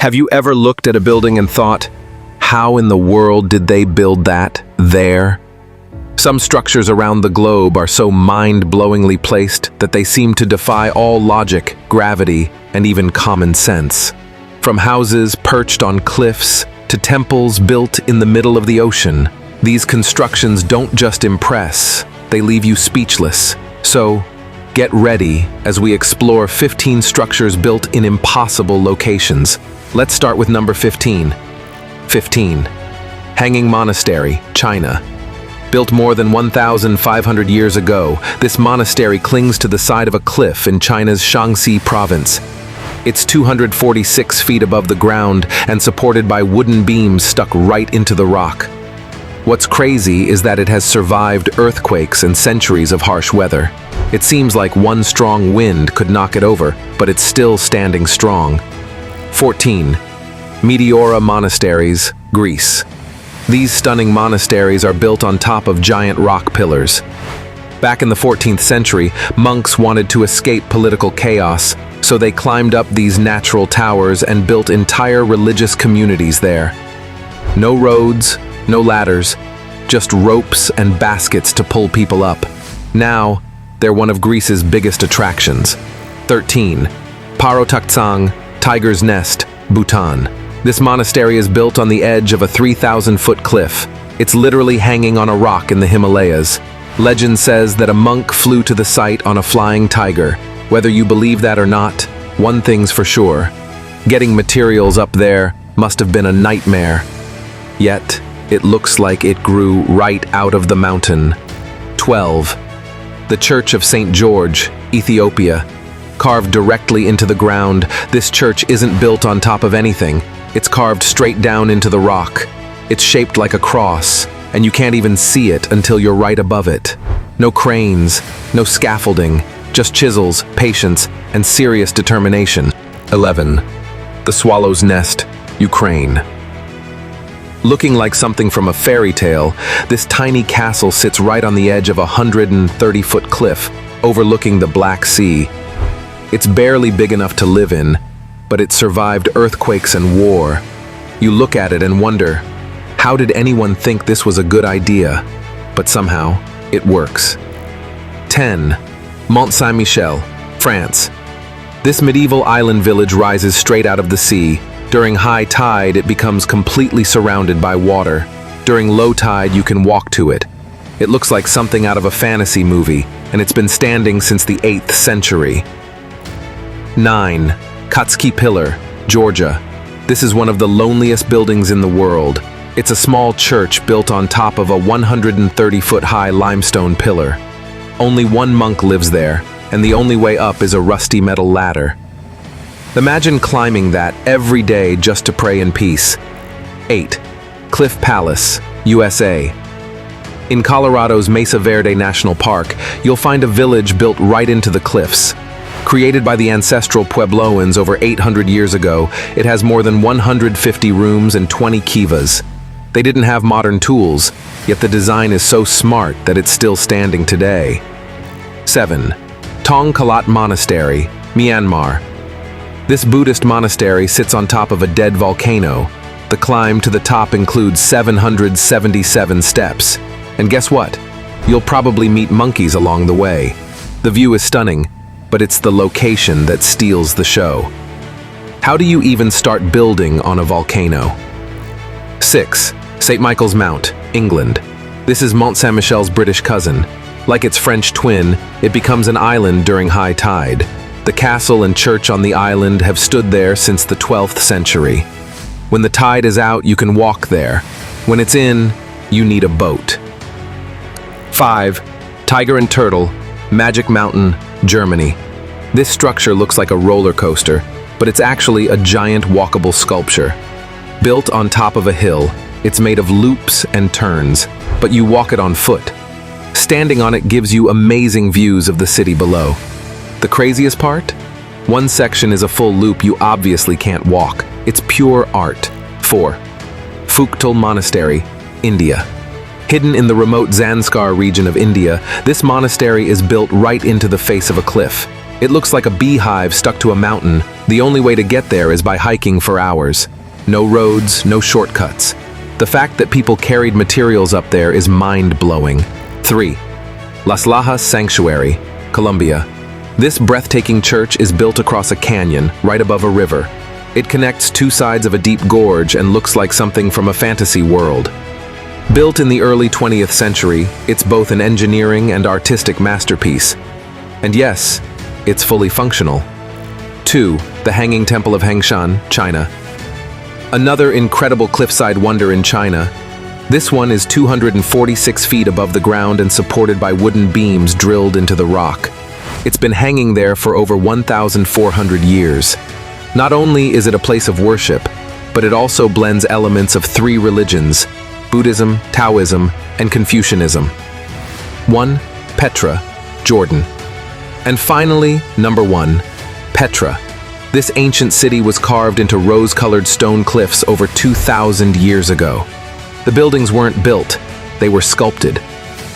Have you ever looked at a building and thought, how in the world did they build that there? Some structures around the globe are so mind-blowingly placed that they seem to defy all logic, gravity, and even common sense. From houses perched on cliffs to temples built in the middle of the ocean, these constructions don't just impress, they leave you speechless. So, get ready as we explore 15 structures built in impossible locations. Let's start with number 15. 15. Hanging Monastery, China. Built more than 1,500 years ago, this monastery clings to the side of a cliff in China's Shaanxi province. It's 246 feet above the ground and supported by wooden beams stuck right into the rock. What's crazy is that it has survived earthquakes and centuries of harsh weather. It seems like one strong wind could knock it over, but it's still standing strong. 14. Meteora Monasteries, Greece. These stunning monasteries are built on top of giant rock pillars. Back in the 14th century, monks wanted to escape political chaos, so they climbed up these natural towers and built entire religious communities there. No roads, no ladders, just ropes and baskets to pull people up. Now, they're one of Greece's biggest attractions. 13. Parotaktsang, Tiger's Nest, Bhutan. This monastery is built on the edge of a 3,000-foot cliff. It's literally hanging on a rock in the Himalayas. Legend says that a monk flew to the site on a flying tiger. Whether you believe that or not, one thing's for sure. Getting materials up there must have been a nightmare. Yet, it looks like it grew right out of the mountain. 12. The Church of St. George, Ethiopia. Carved directly into the ground, this church isn't built on top of anything. It's carved straight down into the rock. It's shaped like a cross, and you can't even see it until you're right above it. No cranes, no scaffolding, just chisels, patience, and serious determination. 11. The Swallow's Nest, Ukraine. Looking like something from a fairy tale, this tiny castle sits right on the edge of a 130-foot cliff, overlooking the Black Sea. It's barely big enough to live in, but it survived earthquakes and war. You look at it and wonder, how did anyone think this was a good idea? But somehow, it works. 10. Mont Saint-Michel, France. This medieval island village rises straight out of the sea. During high tide, it becomes completely surrounded by water. During low tide, you can walk to it. It looks like something out of a fantasy movie, and it's been standing since the 8th century. 9. Katski Pillar, Georgia. This is one of the loneliest buildings in the world. It's a small church built on top of a 130-foot-high limestone pillar. Only one monk lives there, and the only way up is a rusty metal ladder. Imagine climbing that every day just to pray in peace. 8. Cliff Palace, USA. In Colorado's Mesa Verde National Park, you'll find a village built right into the cliffs. Created by the ancestral Puebloans over 800 years ago, it has more than 150 rooms and 20 kivas. They didn't have modern tools, yet the design is so smart that it's still standing today. 7. Tong Kalat Monastery, Myanmar. This Buddhist monastery sits on top of a dead volcano. The climb to the top includes 777 steps. And guess what? You'll probably meet monkeys along the way. The view is stunning, but it's the location that steals the show. How do you even start building on a volcano? 6. St. Michael's Mount, England. This is Mont Saint-Michel's British cousin. Like its French twin, it becomes an island during high tide. The castle and church on the island have stood there since the 12th century. When the tide is out, you can walk there. When it's in, you need a boat. 5. Tiger and Turtle, Magic Mountain, Germany. This structure looks like a roller coaster, but it's actually a giant walkable sculpture. Built on top of a hill, it's made of loops and turns, but you walk it on foot. Standing on it gives you amazing views of the city below. The craziest part? One section is a full loop you obviously can't walk. It's pure art. 4. Phuktal Monastery, India. Hidden in the remote Zanskar region of India, this monastery is built right into the face of a cliff. It looks like a beehive stuck to a mountain. The only way to get there is by hiking for hours. No roads, no shortcuts. The fact that people carried materials up there is mind-blowing. 3. Las Lajas Sanctuary, Colombia. This breathtaking church is built across a canyon, right above a river. It connects two sides of a deep gorge and looks like something from a fantasy world. Built in the early 20th century, it's both an engineering and artistic masterpiece. And yes, it's fully functional. 2. The Hanging Temple of Hengshan, China. Another incredible cliffside wonder in China. This one is 246 feet above the ground and supported by wooden beams drilled into the rock. It's been hanging there for over 1,400 years. Not only is it a place of worship, but it also blends elements of 3 religions: Buddhism, Taoism, and Confucianism. 1. Petra, Jordan. And finally, number 1, Petra. This ancient city was carved into rose-colored stone cliffs over 2,000 years ago. The buildings weren't built, they were sculpted.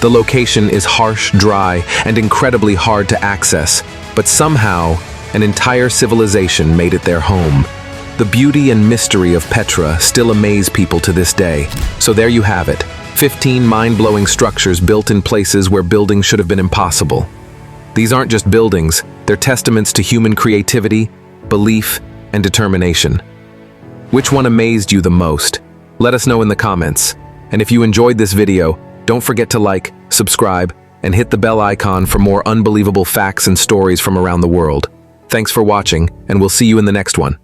The location is harsh, dry, and incredibly hard to access, but somehow, an entire civilization made it their home. The beauty and mystery of Petra still amaze people to this day. So there you have it, 15 mind-blowing structures built in places where building should have been impossible. These aren't just buildings, they're testaments to human creativity, belief, and determination. Which one amazed you the most? Let us know in the comments. And if you enjoyed this video, don't forget to like, subscribe, and hit the bell icon for more unbelievable facts and stories from around the world. Thanks for watching, and we'll see you in the next one.